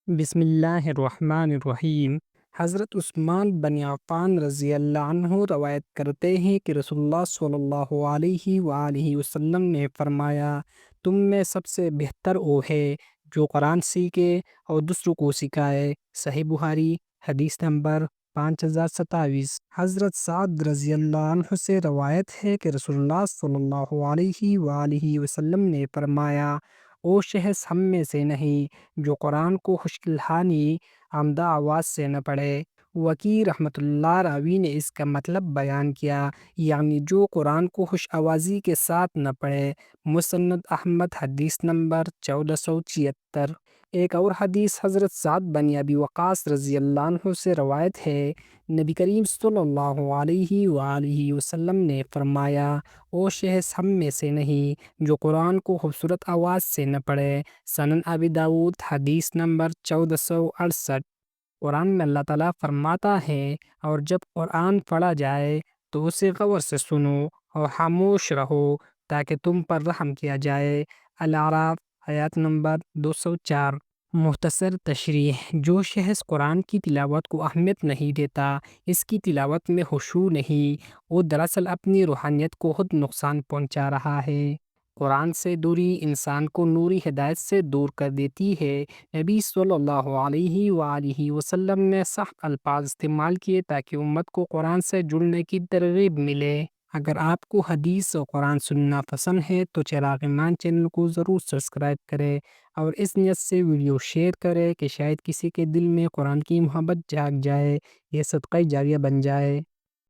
بسم اللہ الرحمن الرحیم۔ حضرت عثمان بن عفان رضی اللہ عنہ روایت کرتے ہیں کہ رسول اللہ صلی اللہ علیہ وآلہ وسلم نے فرمایا، تم میں سب سے بہتر وہ ہے جو قرآن سیکھے اور دوسروں کو سکھائے۔ صحیح بخاری، حدیث نمبر 5027۔ حضرت سعد رضی اللہ عنہ سے روایت ہے کہ رسول اللہ صلی اللہ علیہ وآلہ وسلم نے فرمایا، وہ شخص ہم میں سے نہیں جو قرآن کو خشک لحانی آمدہ آواز سے نہ پڑھے۔ وکیع رحمۃ اللہ راوی نے اس کا مطلب بیان کیا، یعنی جو قرآن کو خوش آوازی کے ساتھ نہ پڑھے۔ مسند احمد، حدیث نمبر 1476۔ ایک اور حدیث حضرت سعد بن ابی وقاص رضی اللہ عنہ سے روایت ہے، نبی کریم صلی اللہ علیہ وآلہ وسلم نے فرمایا، وہ شخص ہم میں سے نہیں جو قرآن کو خوبصورت آواز سے نہ پڑھے۔ سنن ابی داؤد، حدیث نمبر 1468۔ قرآن میں اللہ تعالیٰ فرماتا ہے، اور جب قرآن پڑھا جائے تو اسے غور سے سنو اور خاموش رہو تاکہ تم پر رحم کیا جائے۔ الاعراف، آیت نمبر 204۔ مختصر تشریح۔ جو شخص قرآن کی تلاوت کو اہمیت نہیں دیتا، اس کی تلاوت میں خشوع نہیں، وہ دراصل اپنی روحانیت کو خود نقصان پہنچا رہا ہے۔ قرآن سے دوری انسان کو نوری ہدایت سے دور کر دیتی ہے۔ نبی صلی اللہ علیہ وآلہ وسلم نے سخت الفاظ استعمال کیے تاکہ امت کو قرآن سے جڑنے کی ترغیب ملے۔ اگر آپ کو حدیث اور قرآن سننا پسند ہے تو چراغ ایمان چینل کو ضرور سبسکرائب کریں اور اس نیت سے ویڈیو شیئر کریں کہ شاید کسی کے دل میں قرآن کی محبت جاگ جائے، یہ صدقہ جاریہ بن جائے۔